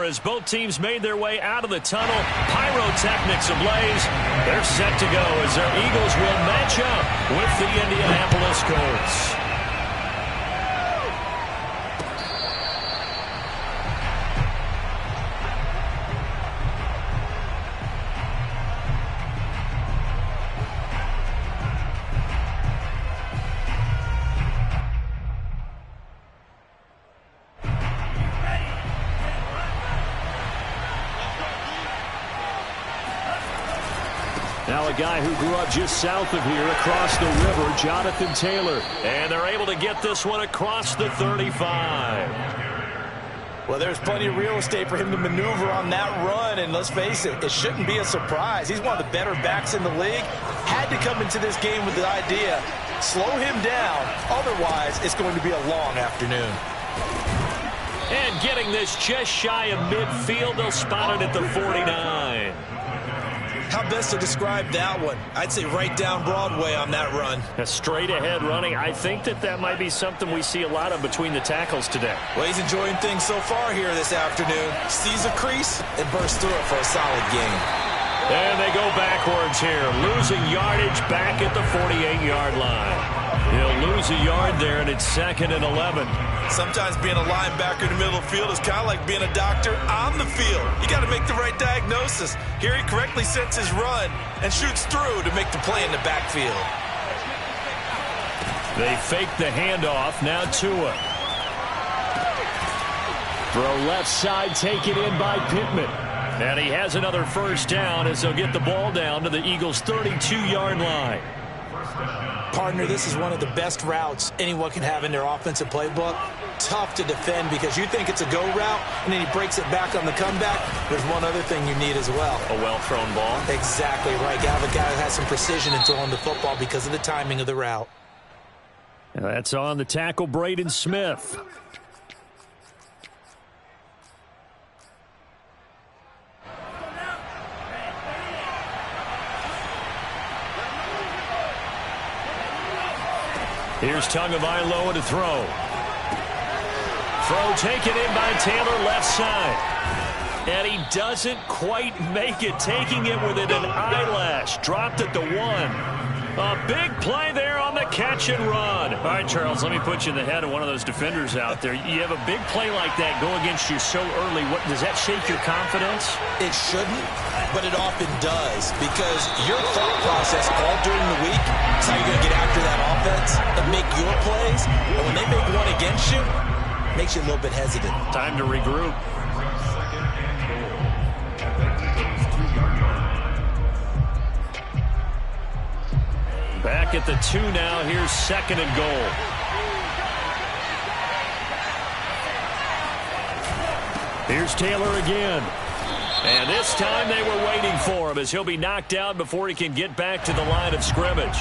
as both teams made their way out of the tunnel. Pyrotechnics ablaze. They're set to go as their Eagles will match up with the Indianapolis Colts. Now a guy who grew up just south of here across the river, Jonathan Taylor. And they're able to get this one across the 35. Well, there's plenty of real estate for him to maneuver on that run. And let's face it, it shouldn't be a surprise. He's one of the better backs in the league. Had to come into this game with the idea, slow him down. Otherwise, it's going to be a long afternoon. And getting this just shy of midfield, they'll spot it at the 49. How best to describe that one? I'd say right down Broadway on that run. A straight ahead running. I think that might be something we see a lot of between the tackles today. Well, he's enjoying things so far here this afternoon. Sees a crease and bursts through it for a solid game. And they go backwards here, losing yardage back at the 48-yard line. He'll lose a yard there, and it's 2nd and 11. Sometimes being a linebacker in the middle of the field is kind of like being a doctor on the field. You got to make the right diagnosis. Here he correctly sets his run and shoots through to make the play in the backfield. They fake the handoff. Now Tua. Throw left side, taken in by Pittman. And he has another first down as they'll get the ball down to the Eagles' 32-yard line. Partner, this is one of the best routes anyone can have in their offensive playbook. Tough to defend because you think it's a go route, and then he breaks it back on the comeback. There's one other thing you need as well. A well-thrown ball. Exactly right. Got a guy who has some precision in throwing the football because of the timing of the route. And that's on the tackle, Braden Smith. Here's Tagovailoa to throw. Throw taken in by Taylor, left side. And he doesn't quite make it, taking it within an eyelash. Dropped at the 1. A big play there on the catch and run. All right, Charles, let me put you in the head of one of those defenders out there. You have a big play like that go against you so early. Does that shake your confidence? It shouldn't, but it often does, because your thought process all during the week is how you're going to get after that offense and make your plays. And when they make one against you, it makes you a little bit hesitant. Time to regroup. Back at the 2 now. Here's 2nd and goal. Here's Taylor again. And this time they were waiting for him as he'll be knocked down before he can get back to the line of scrimmage.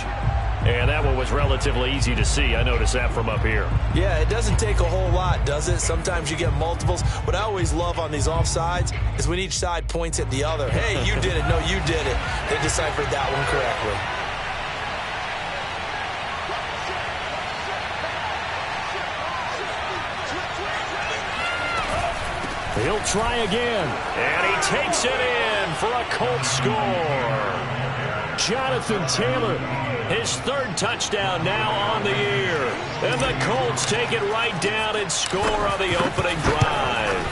And that one was relatively easy to see. I noticed that from up here. Yeah, it doesn't take a whole lot, does it? Sometimes you get multiples. What I always love on these offsides is when each side points at the other. Hey, you did it. No, you did it. They deciphered that one correctly. He'll try again, and he takes it in for a Colts score. Jonathan Taylor, his 3rd touchdown now on the year. And the Colts take it right down and score on the opening drive.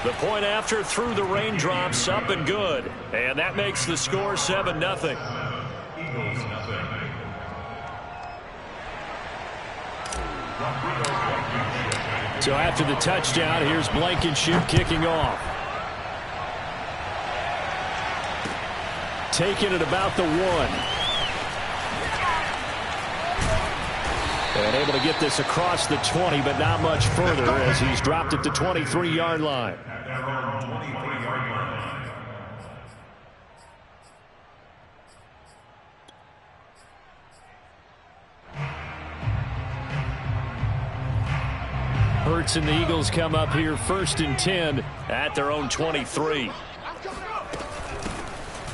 The point after through the raindrops, up and good. And that makes the score 7-0. So after the touchdown, here's Blankenship kicking off. Taking it about the 1. And able to get this across the 20, but not much further as he's dropped at the 23-yard line. Hurts and the Eagles come up here 1st and 10 at their own 23.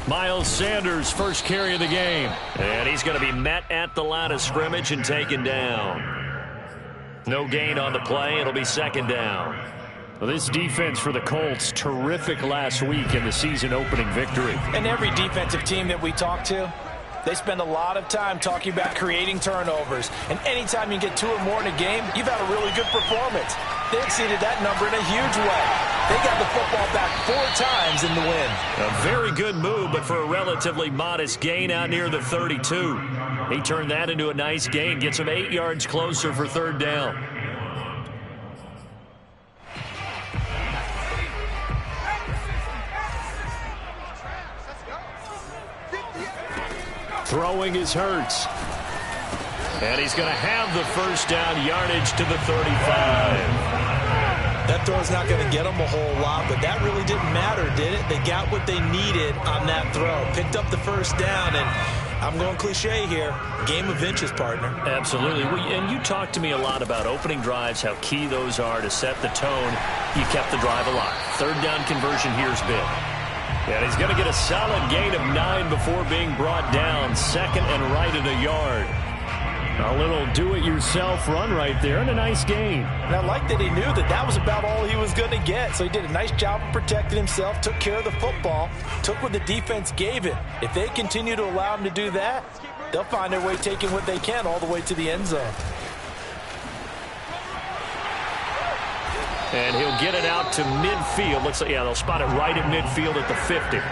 Miles Sanders, first carry of the game. And he's going to be met at the line of scrimmage and taken down. No gain on the play. It'll be 2nd down. Well, this defense for the Colts, terrific last week in the season-opening victory. And every defensive team that we talk to, they spend a lot of time talking about creating turnovers. And anytime you get 2 or more in a game, you've had a really good performance. They exceeded that number in a huge way. They got the football back 4 times in the win. A very good move, but for a relatively modest gain out near the 32. He turned that into a nice gain, gets him 8 yards closer for 3rd down. Throwing is Hurts. And he's going to have the 1st down, yardage to the 35. That throw's not going to get them a whole lot, but that really didn't matter, did it? They got what they needed on that throw. Picked up the 1st down, and I'm going cliche here. Game of inches, partner. Absolutely. And you talked to me a lot about opening drives, how key those are to set the tone. You kept the drive alive. 3rd down conversion here's big. And he's going to get a solid gain of 9 before being brought down. 2nd and right at a yard. A little do-it-yourself run right there and a nice gain. And I like that he knew that that was about all he was going to get. So he did a nice job of protecting himself, took care of the football, took what the defense gave him. If they continue to allow him to do that, they'll find their way taking what they can all the way to the end zone. And he'll get it out to midfield. Looks like, yeah, they'll spot it right at midfield at the 50.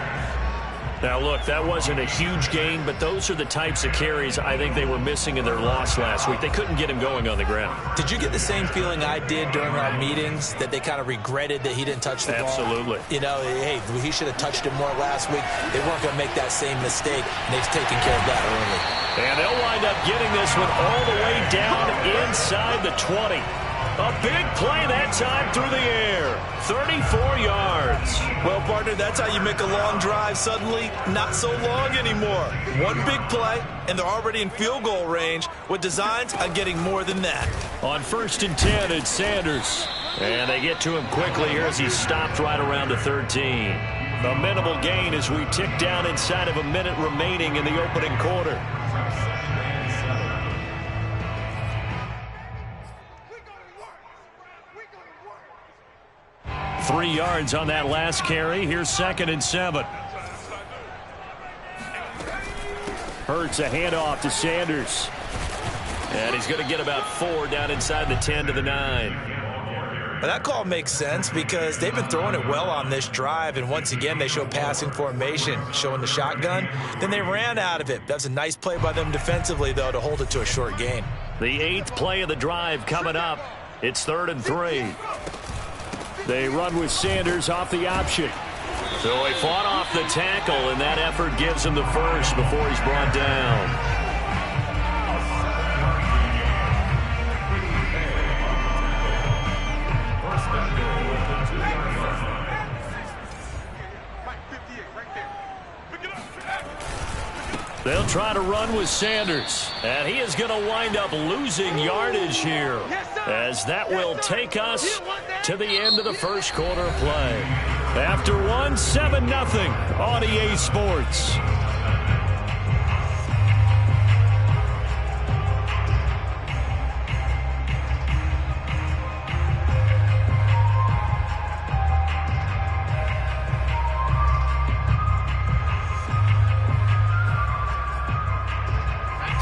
Now, look, that wasn't a huge gain, but those are the types of carries I think they were missing in their loss last week. They couldn't get him going on the ground. Did you get the same feeling I did during our meetings, that they kind of regretted that he didn't touch the ball? Absolutely. You know, hey, he should have touched it more last week. They weren't going to make that same mistake, and they've taken care of that early. And they'll wind up getting this one all the way down inside the 20. A big play that time through the air. 34 yards. Well, partner, that's how you make a long drive suddenly not so long anymore. One big play, and they're already in field goal range with designs on getting more than that. On 1st and 10, it's Sanders. And they get to him quickly here as he's stopped right around the 13. A minimal gain as we tick down inside of a minute remaining in the opening quarter. 3 yards on that last carry. Here's 2nd and 7. Hurts a handoff to Sanders. And he's going to get about 4 down inside the 10 to the 9. Well, that call makes sense because they've been throwing it well on this drive, and once again they show passing formation, showing the shotgun. Then they ran out of it. That's a nice play by them defensively, though, to hold it to a short gain. The 8th play of the drive coming up. It's 3rd and 3. They run with Sanders off the option. So he fought off the tackle, and that effort gives him the 1st before he's brought down. They'll try to run with Sanders, and he is going to wind up losing yardage here, as that will take us to the end of the 1st quarter of play. After 1, 7-0 on EA Sports.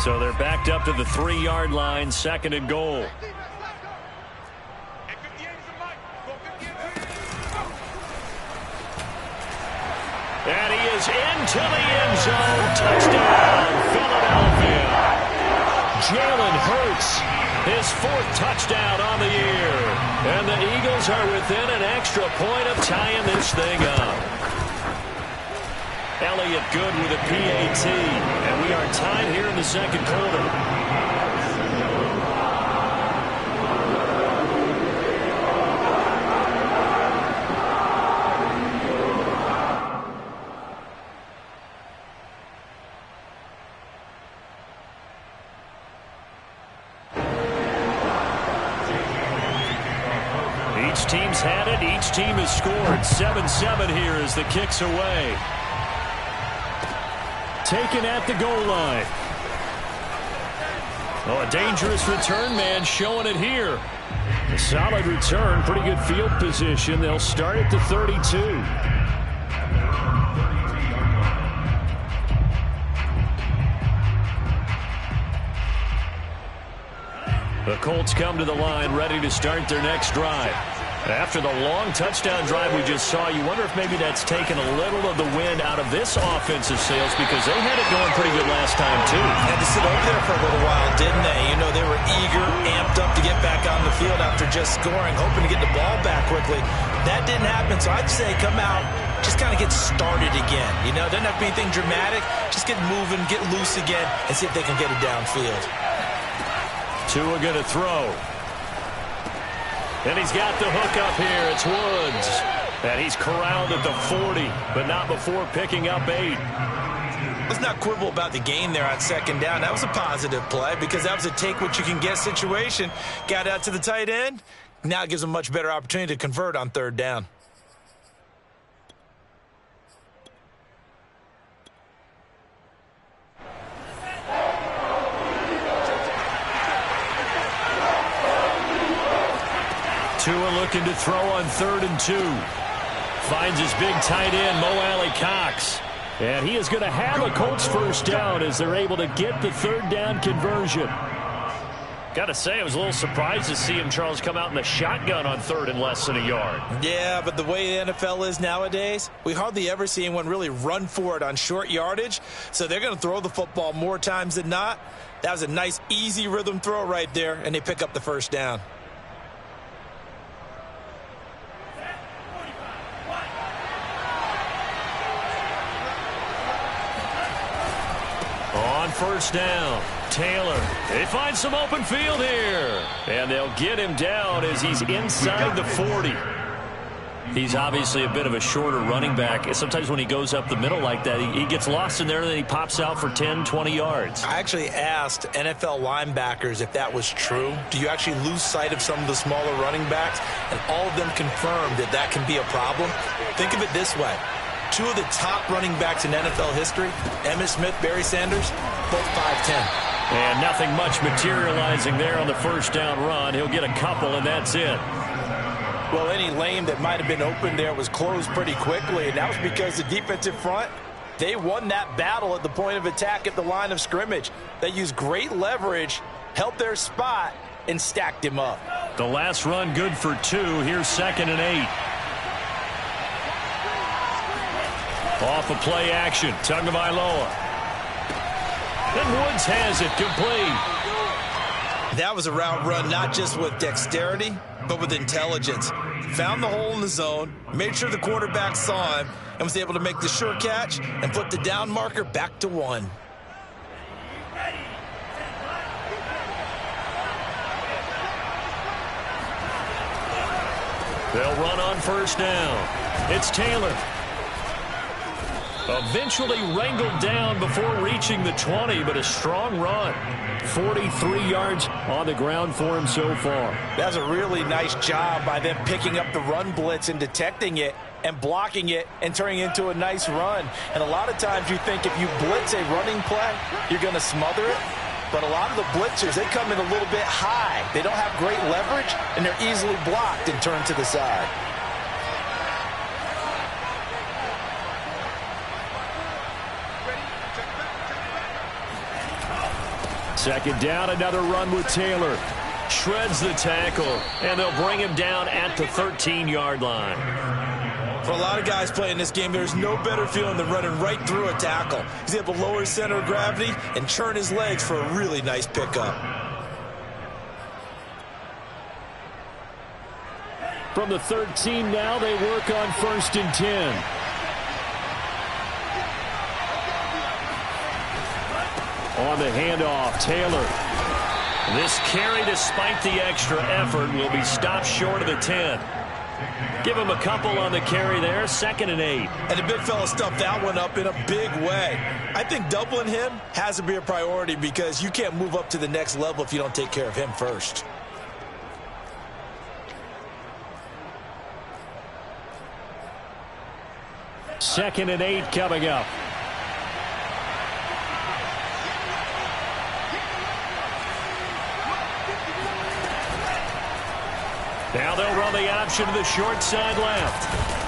So they're backed up to the 3-yard line, 2nd and goal. And he is into the end zone. Touchdown, Philadelphia. Jalen Hurts, his 4th touchdown on the year. And the Eagles are within an extra point of tying this thing up. Elliott good with a PAT, and we are tied here in the 2nd quarter. Each team's had it. Each team has scored. 7-7 here as the kick's away. Taken at the goal line. Oh, a dangerous return man showing it here. A solid return, pretty good field position. They'll start at the 32. The Colts come to the line, ready to start their next drive. After the long touchdown drive we just saw, you wonder if maybe that's taken a little of the wind out of this offensive sails, because they had it going pretty good last time, too. Had to sit over there for a little while, didn't they? You know, they were eager, amped up to get back on the field after just scoring, hoping to get the ball back quickly. That didn't happen, so I'd say come out, just kind of get started again. You know, doesn't have to be anything dramatic. Just get moving, get loose again, and see if they can get it downfield. Tua going to throw. And he's got the hook up here. It's Woods. And he's corralled at the 40, but not before picking up 8. Let's not quibble about the gain there on second down. That was a positive play because that was a take-what-you-can-get situation. Got out to the tight end. Now it gives them a much better opportunity to convert on third down. Tua looking to throw on 3rd and 2. Finds his big tight end, Mo Alley-Cox. And he is going to have a Colts first down as they're able to get the 3rd down conversion. Got to say, I was a little surprised to see him, Charles, come out in the shotgun on 3rd and less than a yard. Yeah, but the way the NFL is nowadays, we hardly ever see anyone really run for it on short yardage. So they're going to throw the football more times than not. That was a nice, easy rhythm throw right there, and they pick up the first down. On first down, Taylor. They find some open field here. And they'll get him down as he's inside the 40. He's obviously a bit of a shorter running back. Sometimes when he goes up the middle like that, he gets lost in there and then he pops out for 10, 20 yards. I actually asked NFL linebackers if that was true. Do you actually lose sight of some of the smaller running backs? And all of them confirmed that that can be a problem. Think of it this way. 2 of the top running backs in NFL history, Emmitt Smith, Barry Sanders, both 5'10". And nothing much materializing there on the first down run. He'll get a couple, and that's it. Well, any lane that might have been open there was closed pretty quickly, and that was because the defensive front, they won that battle at the point of attack at the line of scrimmage. They used great leverage, held their spot, and stacked him up. The last run good for 2. Here's 2nd and 8. Off of play action, Tagovailoa. And Woods has it complete. That was a route run not just with dexterity, but with intelligence. Found the hole in the zone, made sure the quarterback saw him, and was able to make the sure catch and put the down marker back to 1. They'll run on first down. It's Taylor. Eventually wrangled down before reaching the 20, but a strong run. 43 yards on the ground for him so far. That's a really nice job by them picking up the run blitz and detecting it and blocking it and turning it into a nice run. And a lot of times you think if you blitz a running play, you're going to smother it. But a lot of the blitzers, they come in a little bit high. They don't have great leverage, and they're easily blocked and turned to the side. Second down, another run with Taylor. Shreds the tackle, and they'll bring him down at the 13-yard line. For a lot of guys playing this game, there's no better feeling than running right through a tackle. He's able to lower his center of gravity and churn his legs for a really nice pickup. From the 13 now, they work on 1st and 10. On the handoff, Taylor. This carry, despite the extra effort, will be stopped short of the 10. Give him a couple on the carry there, 2nd and 8. And the big fella stuffed that one up in a big way. I think doubling him has to be a priority because you can't move up to the next level if you don't take care of him first. Second and 8 coming up. Now they'll run the option to the short side left.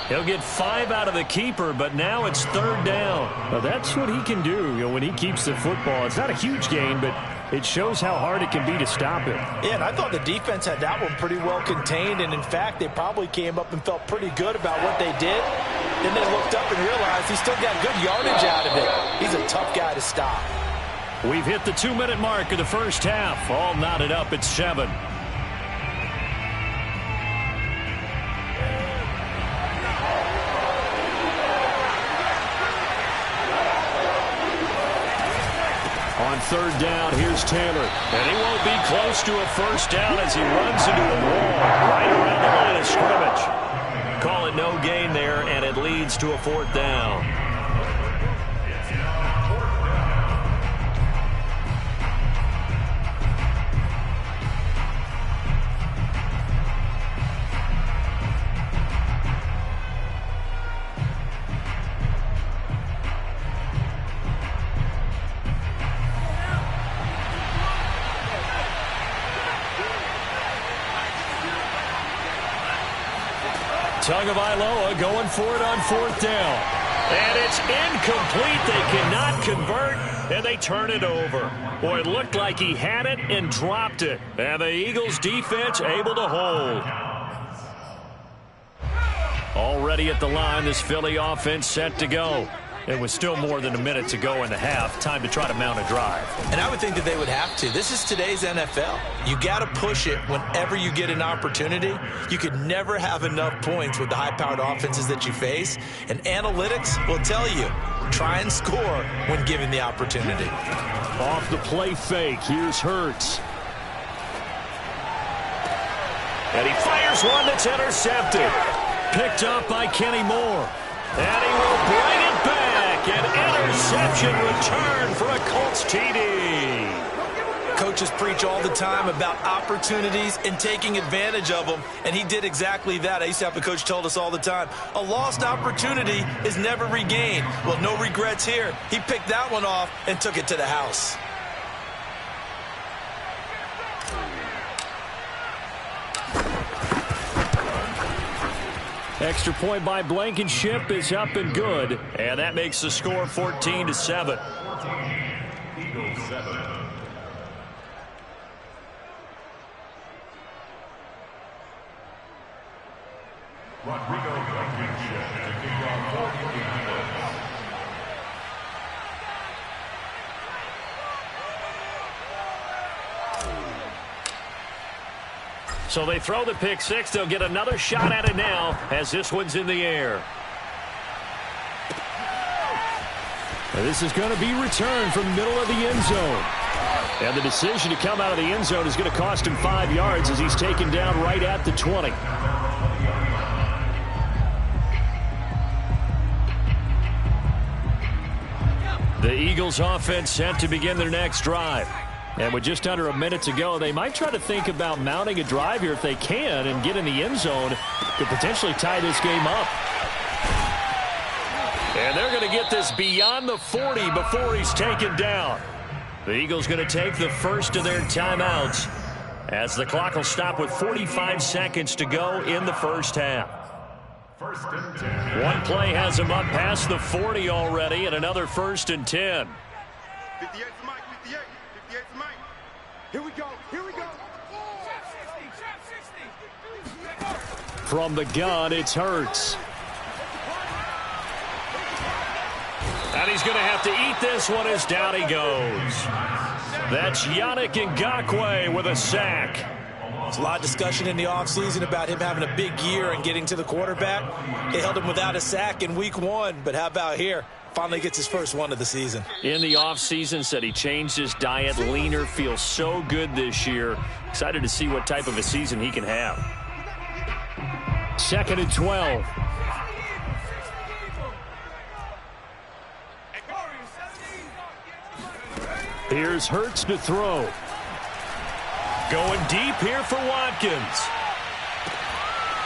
He'll get 5 out of the keeper, but now it's 3rd down. Well, that's what he can do, when he keeps the football. It's not a huge gain, but it shows how hard it can be to stop it. Yeah, and I thought the defense had that one pretty well contained, and in fact, they probably came up and felt pretty good about what they did. Then they looked up and realized he still got good yardage out of it. He's a tough guy to stop. We've hit the 2-minute mark of the first half. All knotted up at 7. On 3rd down, here's Taylor. And he won't be close to a first down as he runs into a wall right around the line of scrimmage. Call it no gain there, and it leads to a 4th down. Tagovailoa going for it on 4th down. And it's incomplete. They cannot convert, and they turn it over. Boy, it looked like he had it and dropped it. And the Eagles defense able to hold. Already at the line, this Philly offense set to go. It was still more than a minute to go in the half. Time to try to mount a drive. And I would think that they would have to. This is today's NFL. You got to push it whenever you get an opportunity. You could never have enough points with the high-powered offenses that you face. And analytics will tell you, try and score when given the opportunity. Off the play fake, here's Hurts. And he fires one that's intercepted. Picked up by Kenny Moore. And he will bring it back. An interception return for a Colts TD. Coaches preach all the time about opportunities and taking advantage of them, and he did exactly that. I used to have a coach told us all the time, a lost opportunity is never regained. Well, no regrets here. He picked that one off and took it to the house. Extra point by Blankenship is up and good. And that makes the score 14-7. So they throw the pick six. They'll get another shot at it now as this one's in the air. And this is going to be returned from the middle of the end zone. And the decision to come out of the end zone is going to cost him 5 yards as he's taken down right at the 20. The Eagles offense set to begin their next drive. And with just under a minute to go, they might try to think about mounting a drive here if they can and get in the end zone to potentially tie this game up. And they're going to get this beyond the 40 before he's taken down. The Eagles going to take the first of their timeouts as the clock will stop with 45 seconds to go in the first half. One play has him up past the 40 already, and another 1st and 10. 58 to Mike, 58 to Mike. Here we go, here we go. From the gun, it's Hurts. And he's going to have to eat this one as down he goes. That's Yannick Ngakoue with a sack. There's a lot of discussion in the offseason about him having a big year and getting to the quarterback. They held him without a sack in week 1, but how about here? Finally gets his first one of the season. In the offseason, said he changed his diet, leaner, feels so good this year. Excited to see what type of a season he can have. 2nd and 12. Here's Hurts to throw. Going deep here for Watkins.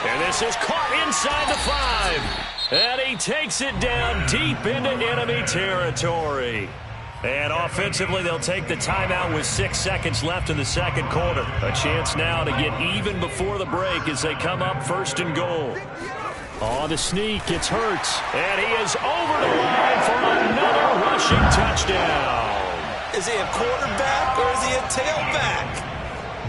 And this is caught inside the 5. And he takes it down deep into enemy territory. And offensively, they'll take the timeout with 6 seconds left in the second quarter. A chance now to get even before the break as they come up 1st and goal. Oh, the sneak. It's Hurts. And he is over the line for another rushing touchdown. Is he a quarterback or is he a tailback?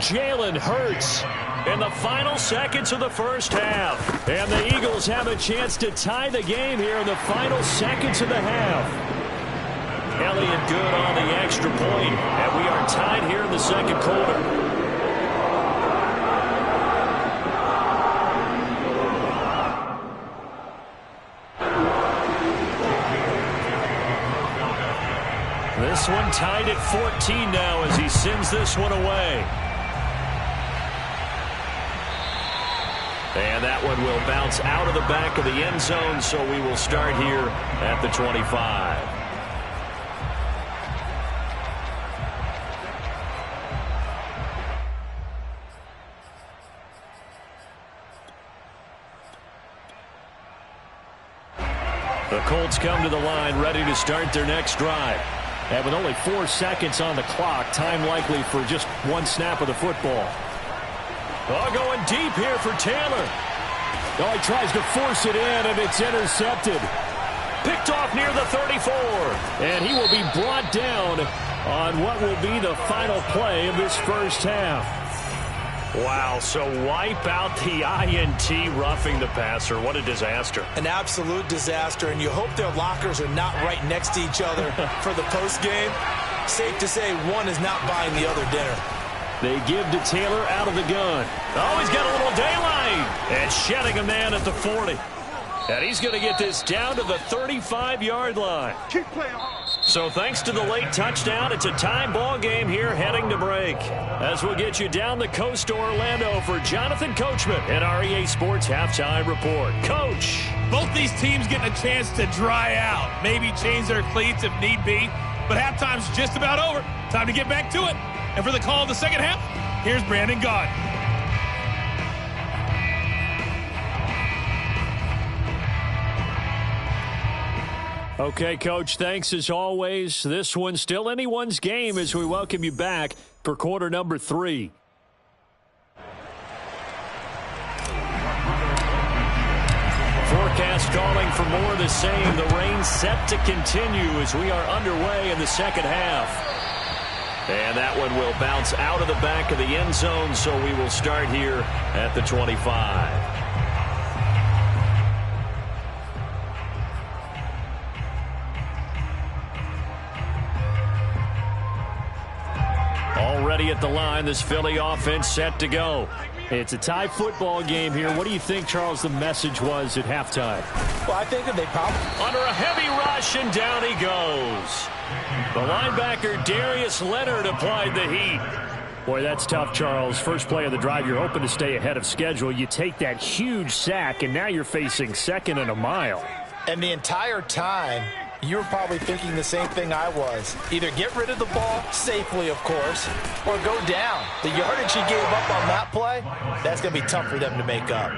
Jalen Hurts In the final seconds of the first half. And the Eagles have a chance to tie the game here in the final seconds of the half. Elliott good on the extra point, and we are tied here in the second quarter. This one tied at 14 now as he sends this one away. And that one will bounce out of the back of the end zone, so we will start here at the 25. The Colts come to the line ready to start their next drive. And with only 4 seconds on the clock, time likely for just one snap of the football. Oh, going deep here for Taylor. Oh, he tries to force it in, and it's intercepted. Picked off near the 34. And he will be brought down on what will be the final play of this first half. Wow, so wipe out the INT roughing the passer. What a disaster. An absolute disaster, and you hope their lockers are not right next to each other for the postgame. Safe to say one is not buying the other dinner. They give to Taylor out of the gun. Oh, he's got a little daylight. And shedding a man at the 40. And he's going to get this down to the 35-yard line. Keep playing hard. So thanks to the late touchdown, it's a tie ball game here heading to break. As we'll get you down the coast to Orlando for Jonathan Coachman at our EA Sports Halftime Report. Coach. Both these teams getting a chance to dry out. Maybe change their cleats if need be. But halftime's just about over. Time to get back to it. And for the call of the second half, here's Brandon Gaud. Okay, Coach, thanks as always. This one's still anyone's game as we welcome you back for quarter number 3. Forecast calling for more of the same. The rain set to continue as we are underway in the second half. And that one will bounce out of the back of the end zone, so we will start here at the 25. Already at the line, this Philly offense set to go. It's a tie football game here. What do you think, Charles, the message was at halftime? Well, I think that they probably... Under a heavy rush, and down he goes. The linebacker, Darius Leonard, applied the heat. Boy, that's tough, Charles. First play of the drive, you're hoping to stay ahead of schedule. You take that huge sack, and now you're facing 2nd and a mile. And the entire time, you were probably thinking the same thing I was. Either get rid of the ball, safely of course, or go down. The yardage he gave up on that play, that's going to be tough for them to make up.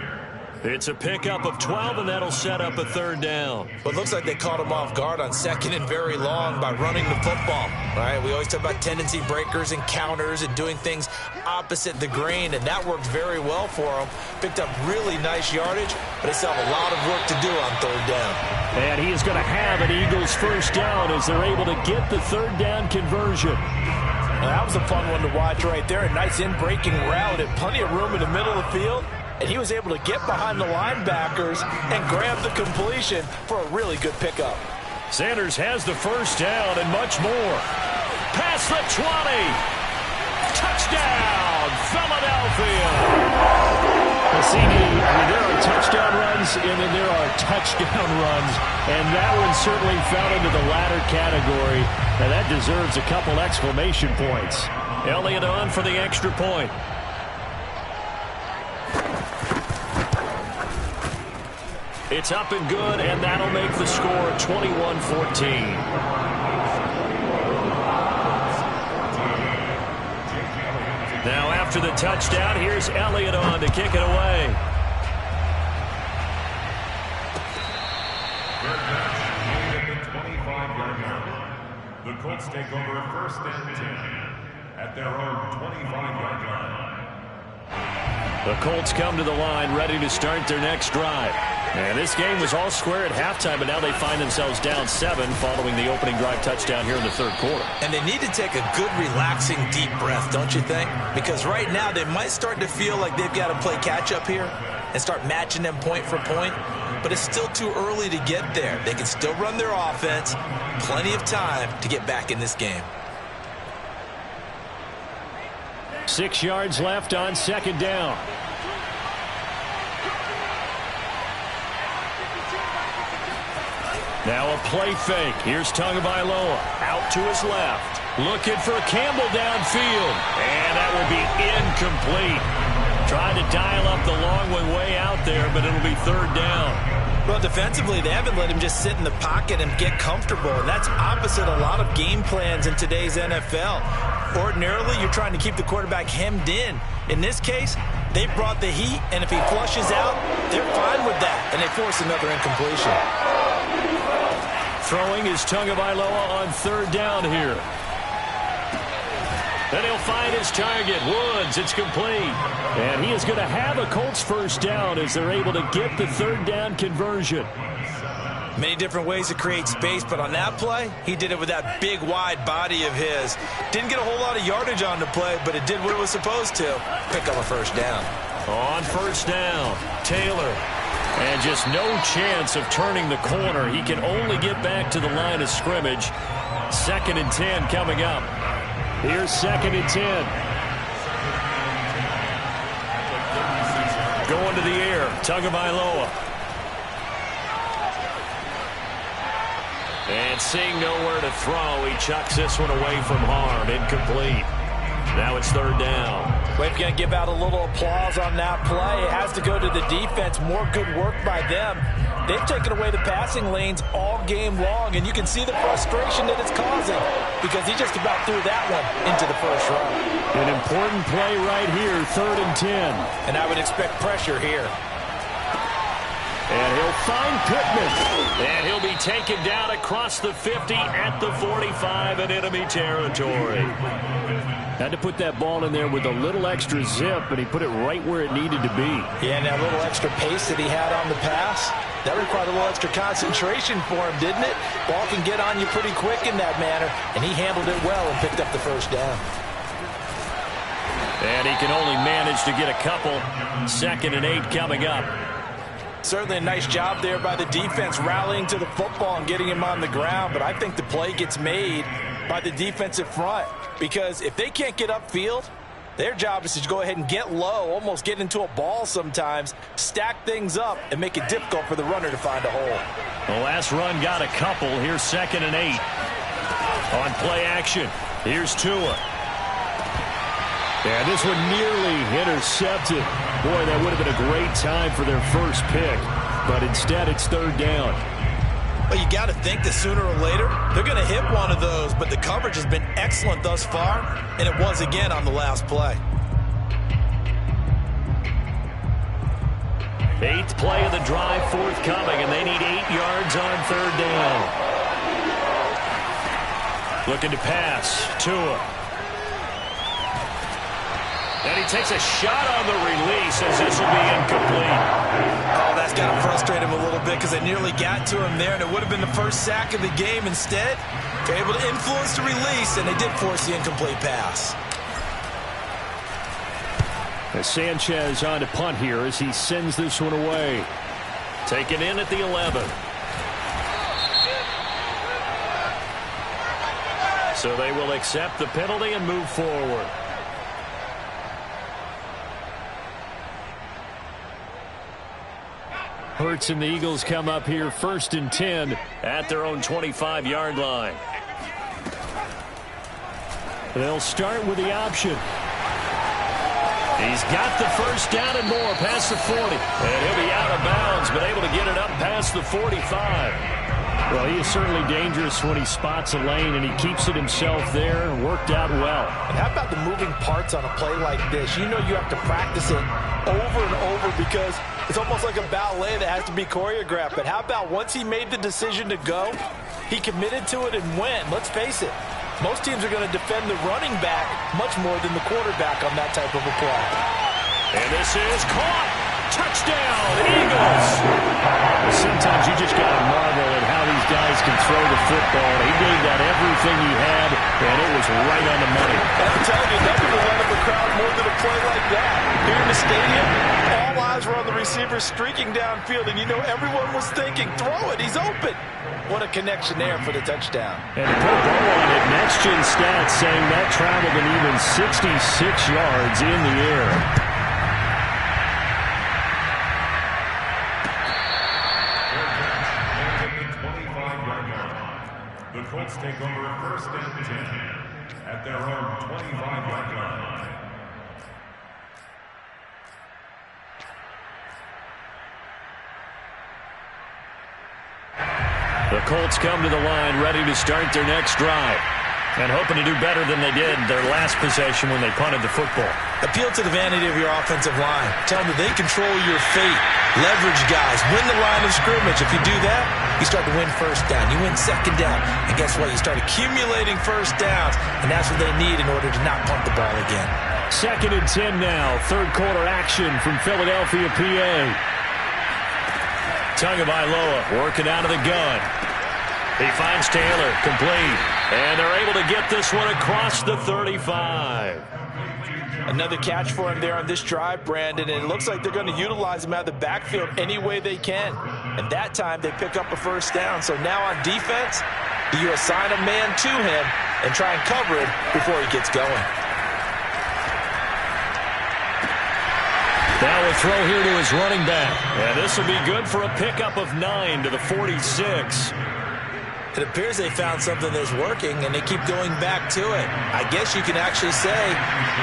It's a pickup of 12, and that'll set up a 3rd down. But it looks like they caught him off guard on 2nd and very long by running the football. All right, we always talk about tendency breakers and counters and doing things opposite the grain, and that worked very well for him. Picked up really nice yardage, but they still have a lot of work to do on 3rd down. And he is going to have an Eagles 1st down as they're able to get the 3rd down conversion. Now, that was a fun one to watch right there. A nice in-breaking route and plenty of room in the middle of the field. And he was able to get behind the linebackers and grab the completion for a really good pickup. Sanders has the 1st down and much more. Past the 20. Touchdown, Philadelphia. The CD, there are touchdown runs and then there are touchdown runs. And that one certainly fell into the latter category. And that deserves a couple exclamation points. Elliott on for the extra point. It's up and good, and that'll make the score 21-14. Now after the touchdown, here's Elliott on to kick it away. The Colts take over 1st and 10 at their own 25-yard line. The Colts come to the line ready to start their next drive. And this game was all square at halftime, but now they find themselves down 7 following the opening drive touchdown here in the 3rd quarter. And they need to take a good, relaxing, deep breath, don't you think? Because right now they might start to feel like they've got to play catch-up here and start matching them point for point. But it's still too early to get there. They can still run their offense. Plenty of time to get back in this game. 6 yards left on 2nd down. Now a play fake. Here's Tagovailoa out to his left. Looking for Campbell downfield. And that will be incomplete. Trying to dial up the long one way out there, but it'll be 3rd down. Well, defensively, they haven't let him just sit in the pocket and get comfortable. And that's opposite a lot of game plans in today's NFL. Ordinarily, you're trying to keep the quarterback hemmed in. In this case, they brought the heat, and if he flushes out, they're fine with that, and they force another incompletion. Throwing is Tagovailoa on 3rd down here. Then he'll find his target, Woods. It's complete. And he is going to have a Colts 1st down as they're able to get the 3rd down conversion. Many different ways to create space, but on that play, he did it with that big, wide body of his. Didn't get a whole lot of yardage on the play, but it did what it was supposed to. Pick up a 1st down. On 1st down, Taylor. And just no chance of turning the corner. He can only get back to the line of scrimmage. 2nd and 10 coming up. Here's 2nd and 10. Going to the air, Tagovailoa. And seeing nowhere to throw, he chucks this one away from harm. Incomplete. Now it's 3rd down. We're going to give out a little applause on that play. It has to go to the defense. More good work by them. They've taken away the passing lanes all game long, and you can see the frustration that it's causing because he just about threw that one into the 1st row. An important play right here, 3rd and 10. And I would expect pressure here. And he'll find Pittman. And he'll be taken down across the 50 at the 45 in enemy territory. Had to put that ball in there with a little extra zip, but he put it right where it needed to be. Yeah, and that little extra pace that he had on the pass, that required a little extra concentration for him, didn't it? Ball can get on you pretty quick in that manner, and he handled it well and picked up the 1st down. And he can only manage to get a couple. 2nd and 8 coming up. Certainly a nice job there by the defense rallying to the football and getting him on the ground, but I think the play gets made by the defensive front because if they can't get upfield, their job is to go ahead and get low, almost get into a ball sometimes, stack things up, and make it difficult for the runner to find a hole. The last run got a couple. Here's 2nd and 8. On play action, here's Tua. And this one nearly intercepted. Boy, that would have been a great time for their 1st pick. But instead, it's 3rd down. Well, you got to think that sooner or later, they're going to hit one of those. But the coverage has been excellent thus far, and it was again on the last play. 8th play of the drive forthcoming, and they need 8 yards on 3rd down. Looking to pass, Tua. And he takes a shot on the release as this will be incomplete. Oh, that's got to frustrate him a little bit because they nearly got to him there, and it would have been the 1st sack of the game. Instead, they're able to influence the release, and they did force the incomplete pass. As Sanchez on to punt here as he sends this one away. Taken in at the 11. So they will accept the penalty and move forward. Hurts and the Eagles come up here 1st and 10 at their own 25-yard line. They'll start with the option. He's got the 1st down and more past the 40. And he'll be out of bounds, but able to get it up past the 45. Well, he is certainly dangerous when he spots a lane, and he keeps it himself there. Worked out well. And how about the moving parts on a play like this? You know you have to practice it over and over because it's almost like a ballet that has to be choreographed. But how about once he made the decision to go, he committed to it and went. Let's face it, most teams are going to defend the running back much more than the quarterback on that type of a play. And this is caught. Touchdown, Eagles. Sometimes you just got to marvel at how these guys can throw the football. He gave that everything he had, and it was right on the money. I'm telling you, nothing will run up a crowd more than a play like that. Here in the stadium, all eyes were on the receiver streaking downfield, and you know everyone was thinking, throw it, he's open. What a connection there for the touchdown. And to put a bow on it, Next Gen Stats saying that traveled an even 66 yards in the air. The Colts take over first and 10 at their own 25-yard line. The Colts come to the line ready to start their next drive, and hoping to do better than they did their last possession when they punted the football. Appeal to the vanity of your offensive line. Tell them that they control your fate. Leverage guys. Win the line of scrimmage. If you do that, you start to win first down. You win second down. And guess what? You start accumulating first downs. And that's what they need in order to not punt the ball again. 2nd and 10 now. Third quarter action from Philadelphia, PA. Tagovailoa working out of the gun. He finds Taylor, complete. And they're able to get this one across the 35. Another catch for him there on this drive, Brandon, and it looks like they're going to utilize him out of the backfield any way they can. And that time they pick up a first down. So now on defense, do you assign a man to him and try and cover it before he gets going? Now a throw here to his running back. And this will be good for a pickup of 9 to the 46. It appears they found something that's working, and they keep going back to it. I guess you can actually say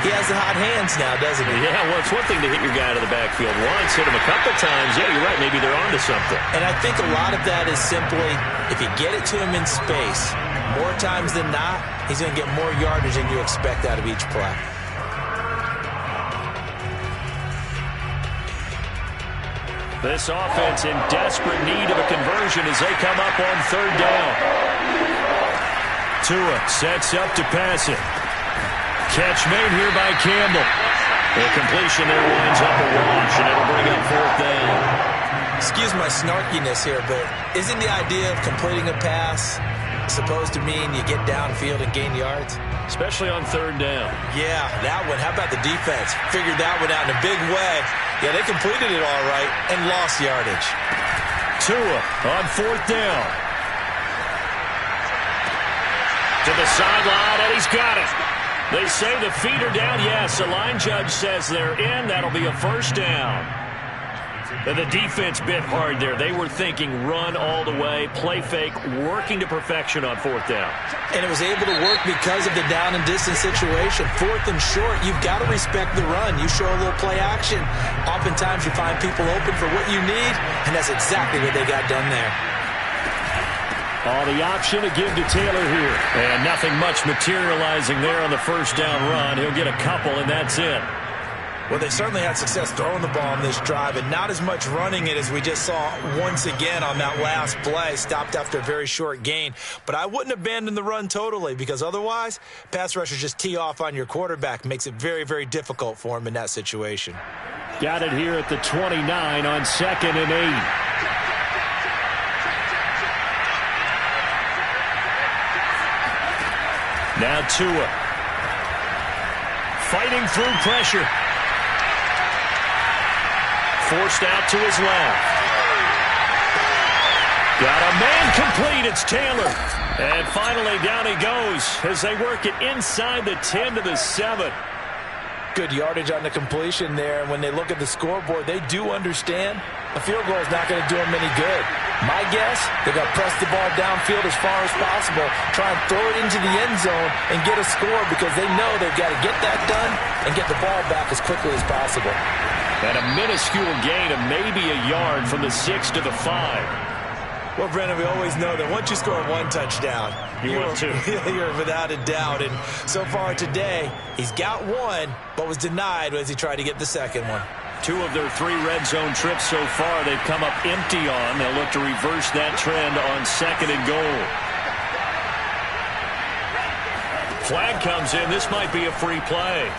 he has the hot hands now, doesn't he? Yeah, well, it's one thing to hit your guy out of the backfield once, hit him a couple times. Yeah, you're right. Maybe they're onto something. And I think a lot of that is simply if you get it to him in space, more times than not, he's going to get more yardage than you expect out of each play. This offense in desperate need of a conversion as they come up on 3rd down. Tua sets up to pass it. Catch made here by Campbell. The completion there winds up a wash, and it'll bring up 4th down. Excuse my snarkiness here, but isn't the idea of completing a pass supposed to mean you get downfield and gain yards? Especially on 3rd down. Yeah, that one. How about the defense? Figured that one out in a big way. Yeah, they completed it all right and lost yardage. Tua on 4th down. To the sideline, and he's got it. They say the feet are down. Yes, the line judge says they're in. That'll be a first down. And the defense bit hard there. They were thinking run all the way, play fake, working to perfection on 4th down. And it was able to work because of the down and distance situation. 4th and short, you've got to respect the run. You show a little play action. Oftentimes you find people open for what you need, and that's exactly what they got done there. All the option to give to Taylor here. And nothing much materializing there on the first down run. He'll get a couple, and that's it. Well, they certainly had success throwing the ball on this drive, and not as much running it as we just saw once again on that last play. Stopped after a very short gain. But I wouldn't abandon the run totally, because otherwise, pass rushers just tee off on your quarterback. Makes it very, very difficult for him in that situation. Got it here at the 29 on 2nd and 8. Now Tua. Fighting through pressure. Forced out to his left. Got a man complete. It's Taylor. And finally down he goes as they work it inside the 10 to the 7. Good yardage on the completion there. And when they look at the scoreboard, they do understand a field goal is not going to do them any good. My guess, they're going to press the ball downfield as far as possible, try and throw it into the end zone and get a score because they know they've got to get that done and get the ball back as quickly as possible. And a minuscule gain of maybe a yard from the 6 to the 5. Well, Brennan, we always know that once you score one touchdown, you're without a doubt. And so far today, he's got one, but was denied as he tried to get the second one. 2 of their 3 red zone trips so far they've come up empty on. They'll look to reverse that trend on 2nd and goal. Flag comes in. This might be a free play.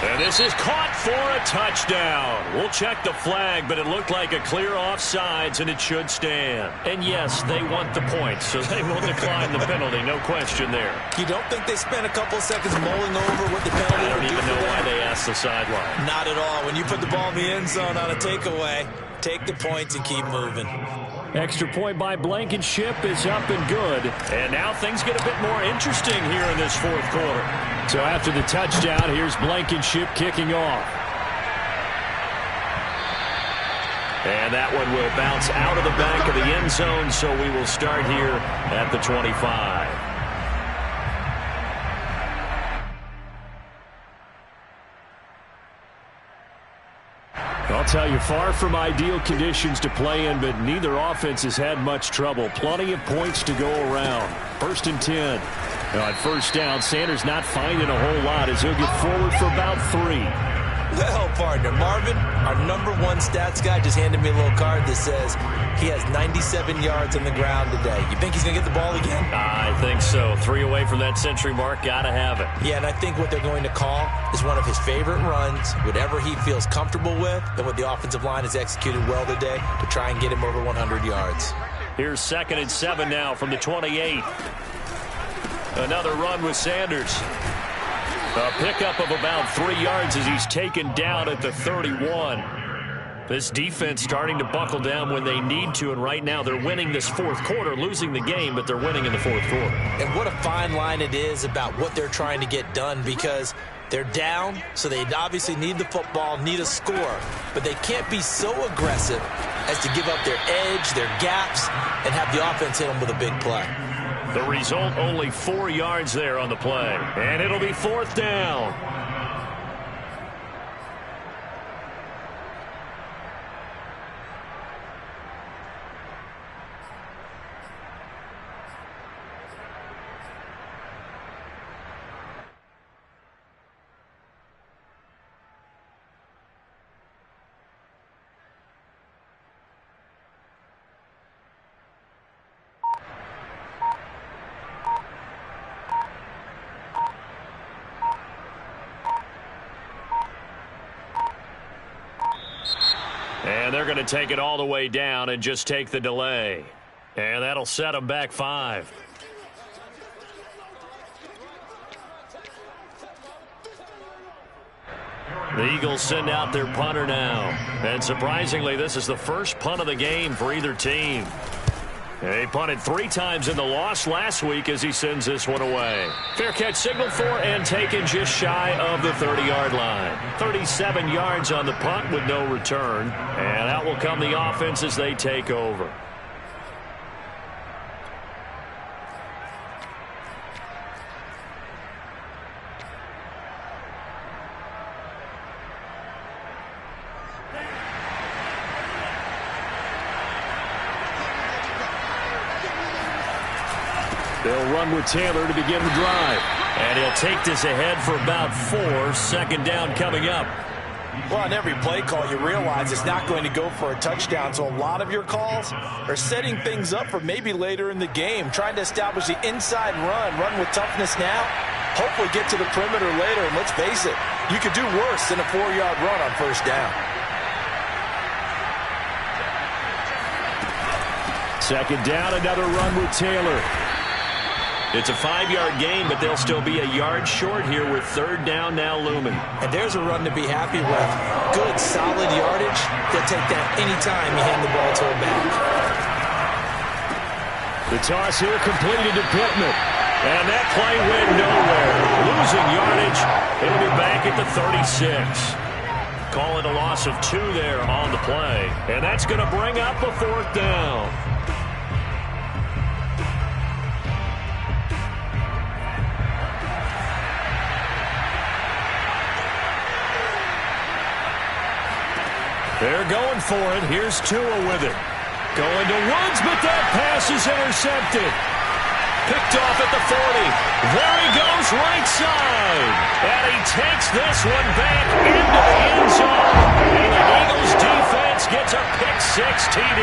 And this is caught for a touchdown. We'll check the flag, but it looked like a clear offsides, and it should stand. And yes, they want the points, so they will decline the penalty. No question there. You don't think they spent a couple seconds mulling over what the penalty I don't would do even for know them? why they asked the sideline. Not at all. When you put the ball in the end zone on a takeaway, take the points and keep moving. Extra point by Blankenship is up and good. And now things get a bit more interesting here in this 4th quarter. So after the touchdown, here's Blankenship kicking off. And that one will bounce out of the back of the end zone, so we will start here at the 25. I'll tell you, far from ideal conditions to play in, but neither offense has had much trouble. Plenty of points to go around. 1st and 10. On 1st down, Sanders not finding a whole lot as he'll get forward for about 3. Well, partner, Marvin, our #1 stats guy, just handed me a little card that says he has 97 yards on the ground today. You think he's going to get the ball again? I think so. 3 away from that century mark. Got to have it. Yeah, and I think what they're going to call is one of his favorite runs, whatever he feels comfortable with, and what the offensive line has executed well today to try and get him over 100 yards. Here's 2nd and 7 now from the 28. Another run with Sanders. A pickup of about 3 yards as he's taken down at the 31. This defense starting to buckle down when they need to, and right now they're winning this 4th quarter, losing the game, but they're winning in the 4th quarter. And what a fine line it is about what they're trying to get done, because they're down, so they obviously need the football, need a score, but they can't be so aggressive as to give up their edge, their gaps, and have the offense hit them with a big play. The result, only 4 yards there on the play. And it'll be 4th down. And they're going to take it all the way down and just take the delay. And that'll set them back 5. The Eagles send out their punter now. And surprisingly, this is the first punt of the game for either team. He punted 3 times in the loss last week as he sends this one away. Fair catch signaled for and taken just shy of the 30-yard line. 37 yards on the punt with no return. And out will come the offense as they take over. They'll run with Taylor to begin the drive. And he'll take this ahead for about 4. 2nd down coming up. Well, on every play call, you realize it's not going to go for a touchdown. So a lot of your calls are setting things up for maybe later in the game, trying to establish the inside run with toughness now, hopefully get to the perimeter later. And let's face it, you could do worse than a 4-yard run on 1st down. 2nd down, another run with Taylor. It's a 5-yard gain, but they'll still be a yard short here with 3rd down now looming. And there's a run to be happy with. Good, solid yardage. They'll take that anytime you hand the ball to a back. The toss here completed to Pittman. And that play went nowhere. Losing yardage. It'll be back at the 36. Call it a loss of 2 there on the play. And that's going to bring up a 4th down. They're going for it. Here's Tua with it. Going to Woods, but that pass is intercepted. Picked off at the 40. There he goes, right side. And he takes this one back into the end zone. And the Eagles defense gets a pick-6 TD.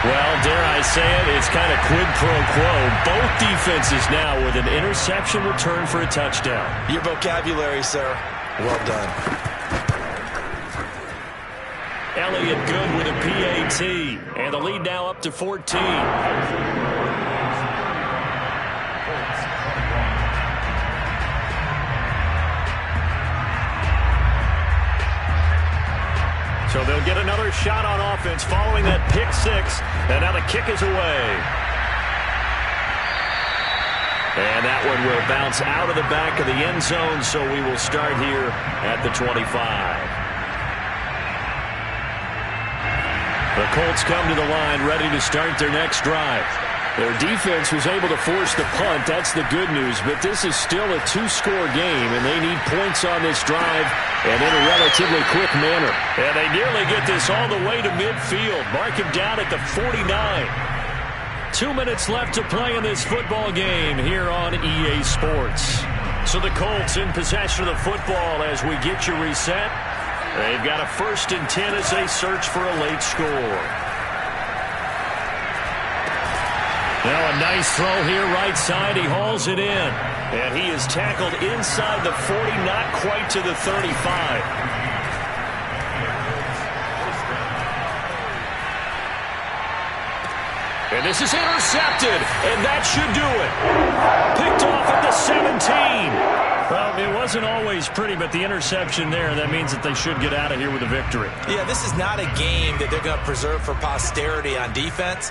Well, dare I say it, it's kind of quid pro quo. Both defenses now with an interception return for a touchdown. Your vocabulary, sir. Well done. Elliott good with a PAT. And the lead now up to 14. So they'll get another shot on offense following that pick-6. And now the kick is away. And that one will bounce out of the back of the end zone, so we will start here at the 25. The Colts come to the line ready to start their next drive. Their defense was able to force the punt. That's the good news. But this is still a two-score game, and they need points on this drive and in a relatively quick manner. And they nearly get this all the way to midfield. Mark him down at the 49. 2 minutes left to play in this football game here on EA Sports. So the Colts in possession of the football as we get you reset. They've got a 1st and 10 as they search for a late score. Now a nice throw here right side. He hauls it in. And he is tackled inside the 40, not quite to the 35. And this is intercepted. And that should do it. Picked off at the 17. Well, it wasn't always pretty, but the interception there, that means that they should get out of here with a victory. Yeah, this is not a game that they're going to preserve for posterity on defense.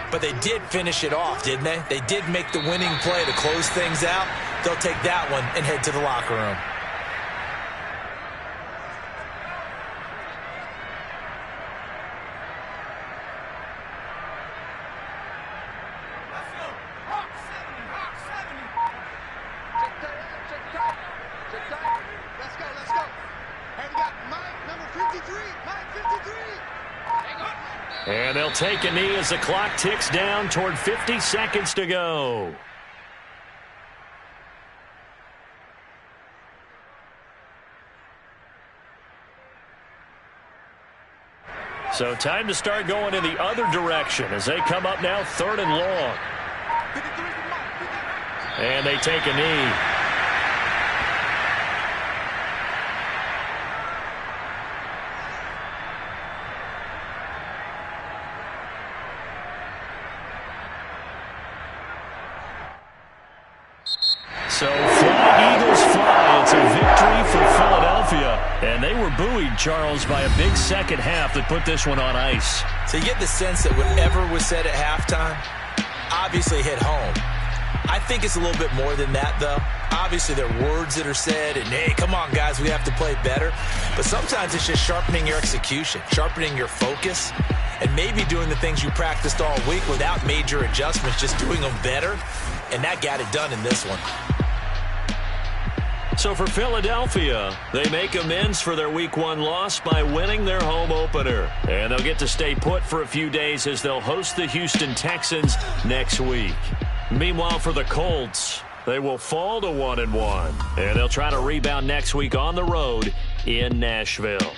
But they did finish it off, didn't they? They did make the winning play to close things out. They'll take that one and head to the locker room. Let's go. Hey, we got Mike, number 53. Mike, 53. And they'll take a knee as the clock ticks down toward 50 seconds to go. So time to start going in the other direction as they come up now 3rd and long. And they take a knee. So fly, Eagles fly. It's a victory for Philadelphia. And they were buoyed, Charles, by a big second half that put this one on ice. So you get the sense that whatever was said at halftime obviously hit home. I think it's a little bit more than that, though. Obviously, there are words that are said, and, hey, come on, guys, we have to play better. But sometimes it's just sharpening your execution, sharpening your focus, and maybe doing the things you practiced all week without major adjustments, just doing them better. And that got it done in this one. So for Philadelphia, they make amends for their Week 1 loss by winning their home opener. And they'll get to stay put for a few days as they'll host the Houston Texans next week. Meanwhile, for the Colts, they will fall to 1-1. And they'll try to rebound next week on the road in Nashville.